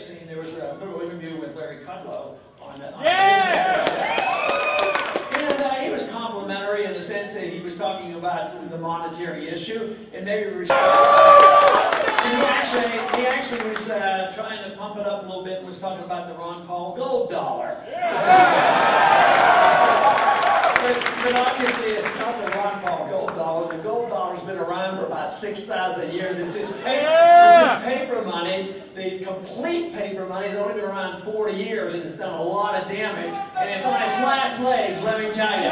seen, there was a little interview with Larry Kudlow on that. And he was complimentary in the sense that he was talking about the monetary issue, and maybe he actually was trying to pump it up a little bit and was talking about the Ron Paul gold dollar. But obviously it's not the Ron Paul gold dollar. The gold dollar's been around for about 6,000 years. It's this paper money. The complete paper money has only been around 40 years, and it's done a lot of damage. And it's on its last legs, let me tell you.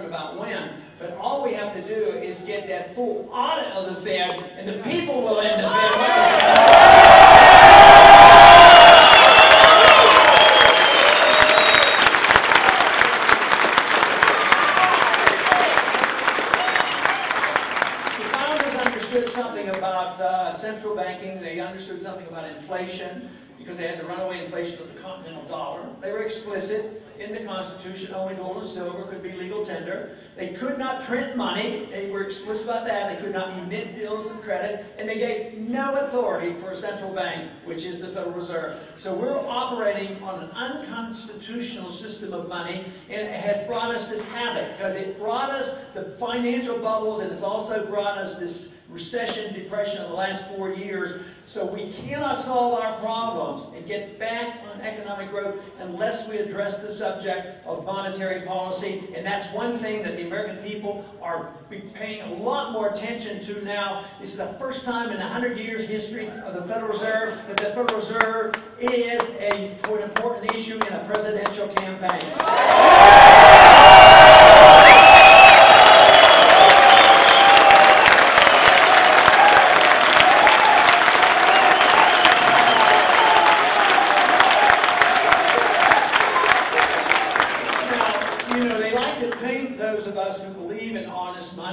About when, but all we have to do is get that full audit of the Fed, and the people will end the Fed. The founders understood something about central banking. They understood something about inflation, because they had the runaway inflation of the continental dollar. They were explicit in the Constitution. Only gold and silver could be legal tender. They could not print money. They were explicit about that. They could not emit bills of credit. And they gave no authority for a central bank, which is the Federal Reserve. So we're operating on an unconstitutional system of money, and it has brought us this havoc, because it brought us the financial bubbles, and it's also brought us this recession, depression of the last 4 years. So we cannot solve our problems and get back on economic growth unless we address the subject of monetary policy. And that's one thing that the American people are paying a lot more attention to now. This is the first time in 100 years history of the Federal Reserve that the Federal Reserve is an important issue in a presidential campaign.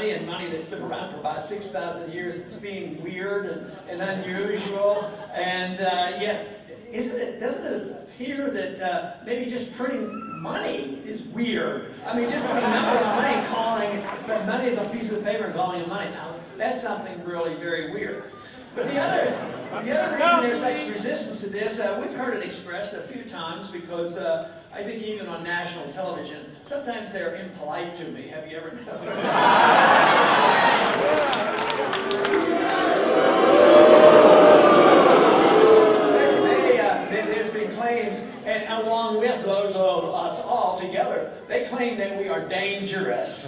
And money that's been around for about 6,000 years, it's being weird and unusual, and yet, doesn't it appear that maybe just printing money is weird? I mean, just putting numbers on money, calling money is a piece of paper and calling it money. Now, that's something really very weird. But the other reason there's such resistance to this, we've heard it expressed a few times, because I think even on national television, sometimes they're impolite to me. Have you ever noticed? There's been claims, and along with those of us all together, they claim that we are dangerous.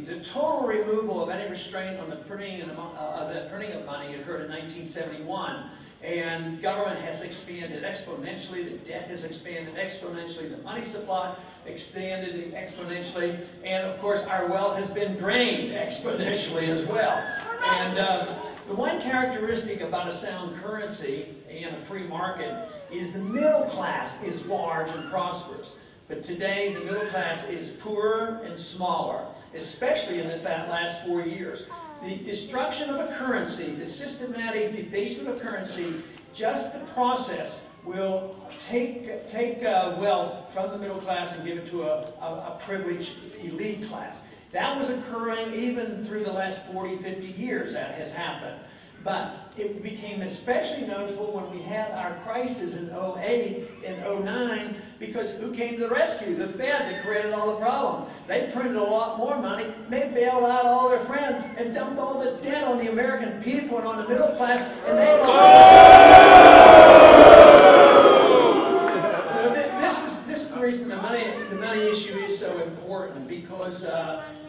The total removal of any restraint on the printing of money occurred in 1971, and government has expanded exponentially. The debt has expanded exponentially. The money supply expanded exponentially, and of course, our wealth has been drained exponentially as well. And the one characteristic about a sound currency and a free market is the middle class is large and prosperous. But today, the middle class is poorer and smaller, especially in the last 4 years. The destruction of a currency, the systematic debasement of currency, just the process will take wealth from the middle class and give it to a privileged elite class. That was occurring even through the last 40, 50 years. That has happened. But it became especially noticeable when we had our crisis in 08 and 09, because who came to the rescue? The Fed that created all the problem. They printed a lot more money. They bailed out all their friends and dumped all the debt on the American people and on the middle class, and they So this is the reason the money issue is so important, because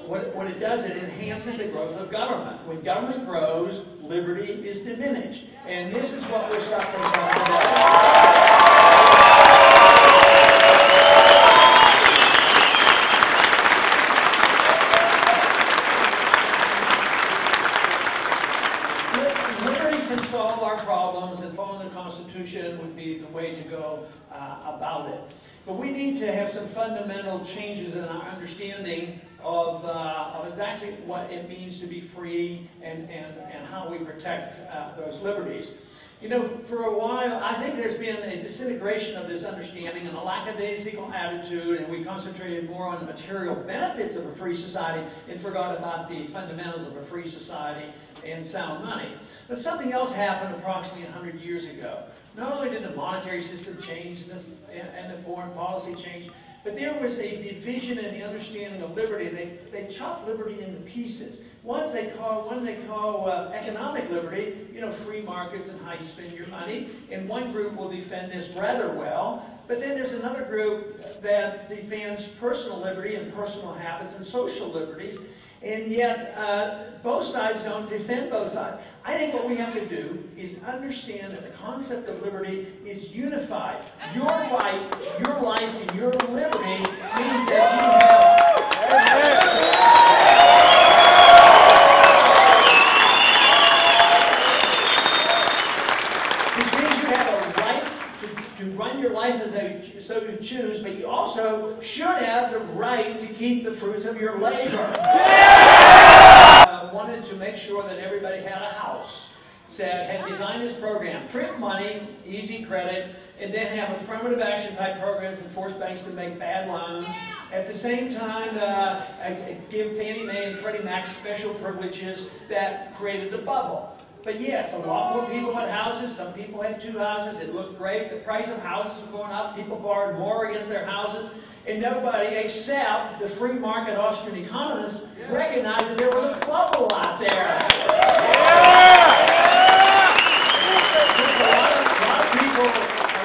what it does, it enhances the growth of government. When government grows, liberty is diminished. And this is what we're suffering from today. Solve our problems, and following the Constitution would be the way to go about it. But we need to have some fundamental changes in our understanding of exactly what it means to be free and how we protect those liberties. You know, for a while, I think there's been a disintegration of this understanding and a lackadaisical attitude, and we concentrated more on the material benefits of a free society and forgot about the fundamentals of a free society and sound money. But something else happened approximately 100 years ago. Not only did the monetary system change and the foreign policy change, but there was a division in the understanding of liberty. They chopped liberty into pieces. One they call economic liberty, you know, free markets and how you spend your money. And one group will defend this rather well. But then there's another group that defends personal liberty and personal habits and social liberties. And yet, both sides don't defend both sides. I think what we have to do is understand that the concept of liberty is unified. Your right, your life, and your liberty means that you have a right to run your life as so you choose, but you also should have the right to keep the fruits of your labor. Wanted to make sure that everybody had a house. Had designed this program, print money, easy credit, and then have affirmative action type programs and force banks to make bad loans. At the same time, give Fannie Mae and Freddie Mac special privileges that created the bubble. But yes, a lot more people had houses. Some people had 2 houses. It looked great. The price of houses was going up. People borrowed more against their houses. And nobody except the free market Austrian economists recognized that there was a bubble out there. A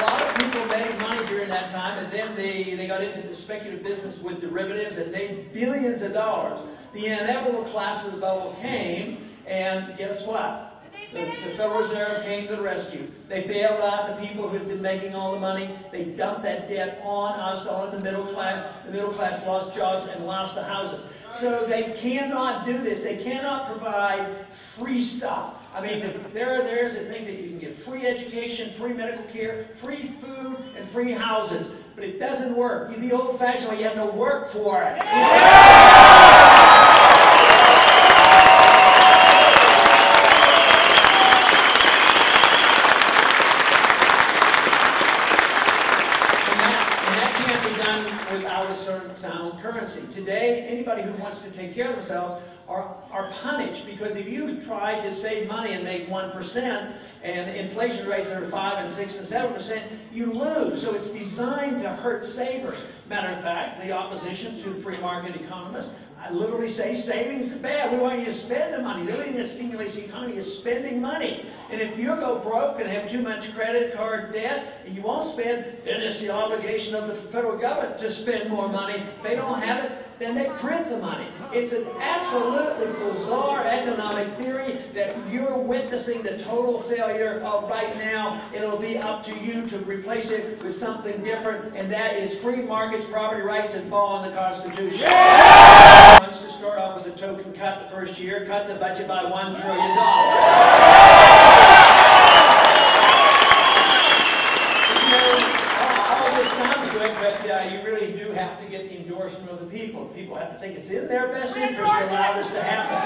lot of people made money during that time, and then they got into the speculative business with derivatives and made billions of dollars. The inevitable collapse of the bubble came, and guess what? The Federal Reserve came to the rescue. They bailed out the people who'd been making all the money. They dumped that debt on us, on the middle class. The middle class lost jobs and lost the houses. So they cannot do this. They cannot provide free stuff. I mean, there's a thing that you can get free education, free medical care, free food, and free houses. But it doesn't work. You'd be old-fashioned way. You have to work for it. Without a certain sound currency. Today, anybody who wants to take care of themselves are punished, because if you try to save money and make 1% and inflation rates are 5 and 6 and 7%, you lose. So it's designed to hurt savers. Matter of fact, the opposition to free market economists literally say savings is bad. We want you to spend the money. The only thing that stimulates the economy is spending money. And if you go broke and have too much credit card debt and you won't spend, then it's the obligation of the federal government to spend more money. If they don't have it, then they print the money. It's an absolutely bizarre economic theory that you're witnessing the total failure of right now. It'll be up to you to replace it with something different, and that is free markets, property rights, and fall on the Constitution. Wants to start off with a token cut the first year, cut the budget by $1 trillion. All this sounds good, but you really do have to get the endorsement of the people. People have to think it's in their best interest to allow this to happen.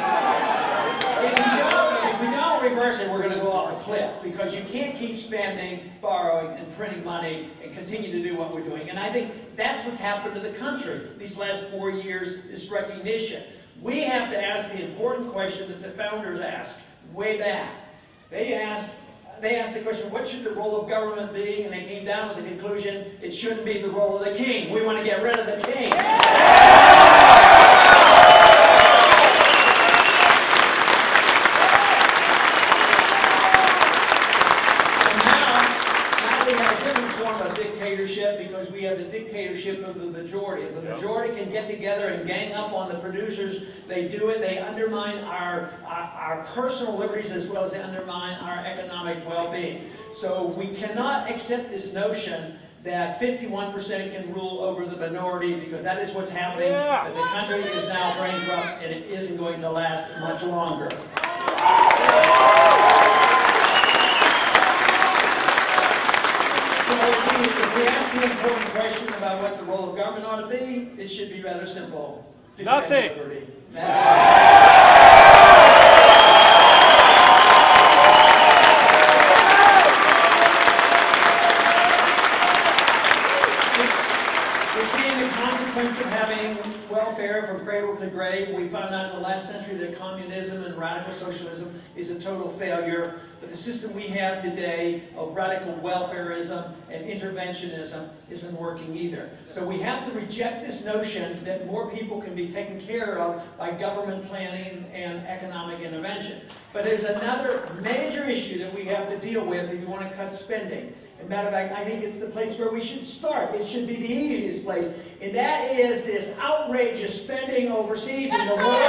If we don't reverse it, we're going to go off a cliff, because you can't keep spending, borrowing, and printing money and continue to do what we're doing. And I think that's what's happened to the country these last 4 years, this recognition. We have to ask the important question that the founders asked way back. They asked the question, what should the role of government be? And they came down with the conclusion, it shouldn't be the role of the king. We want to get rid of the king. Now we have a different form of dictatorship because we have the dictatorship of the majority. If the majority can get together and gang up on the producers, they do it. They undermine our personal liberties as well as they undermine our economic well-being. So we cannot accept this notion that 51% can rule over the minority because that is what's happening. That the country is now bankrupt and it isn't going to last much longer. If we ask the important question about what the role of government ought to be, it should be rather simple. Nothing. We're seeing the consequence of having welfare from cradle to grave. We found out in the last century that communism and radical socialism is a total failure. But the system we have today of radical welfarism and interventionism isn't working either. So we have to reject this notion that more people can be taken care of by government planning and economic intervention. But there's another major issue that we have to deal with if you want to cut spending. As a matter of fact, I think it's the place where we should start. It should be the easiest place. And that is this outrageous spending overseas in the war.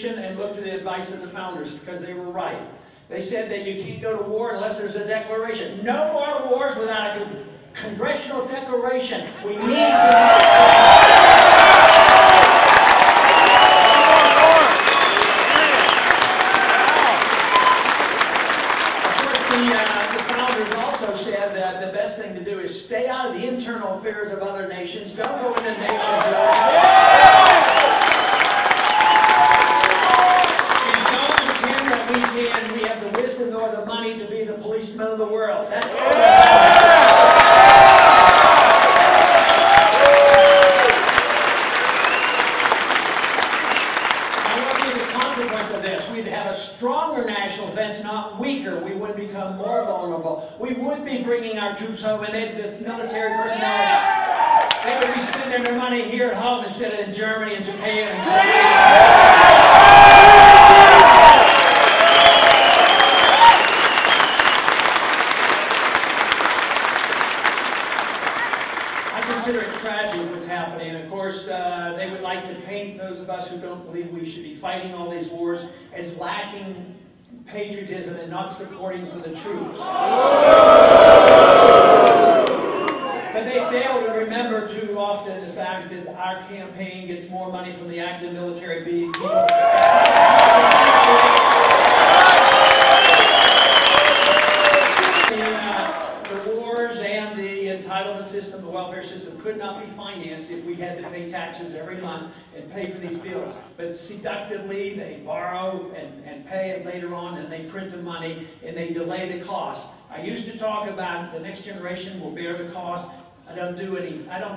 And look to the advice of the founders because they were right. They said that you can't go to war unless there's a declaration. No more wars without a congressional declaration. We need to... The founders also said that the best thing to do is stay out of the internal affairs of other nations. Don't go into nations. And we have the wisdom nor the money to be the policemen of the world. That's Now, what would be the consequence of this? We'd have a stronger national defense, not weaker. We would become more vulnerable. We would be bringing our troops home, and the military personnel, they would be spending their money here at home instead of in Germany and Japan and Korea. Consider it tragic what's happening. And of course, they would like to paint those of us who don't believe we should be fighting all these wars as lacking patriotism and not supporting for the troops. But they fail to remember too often the fact that our campaign gets more money from the active military people. System, the welfare system, could not be financed if we had to pay taxes every month and pay for these bills. But seductively, they borrow and pay it later on, and they print the money, and they delay the cost. I used to talk about the next generation will bear the cost. I don't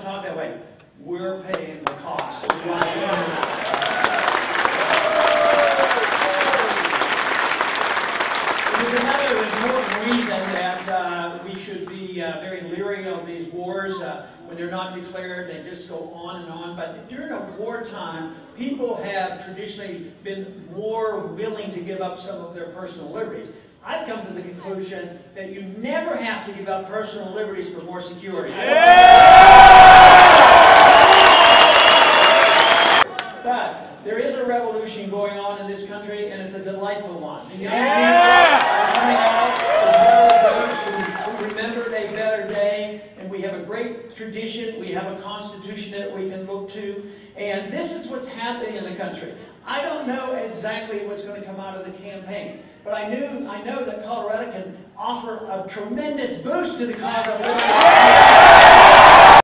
talk that way. We're paying the cost. There's another important reason that we should be very leery of these wars. When they're not declared, they just go on and on. But during a wartime, people have traditionally been more willing to give up some of their personal liberties. I've come to the conclusion that you never have to give up personal liberties for more security. But there is a revolution going on in this country, and it's a delightful one. The young people are coming out, as well as those who remembered a better day, and we have a great tradition. We have a constitution that we can look to, and this is what's happening in the country. I don't know exactly what's going to come out of the campaign, but I know that Colorado can offer a tremendous boost to the cause of liberty.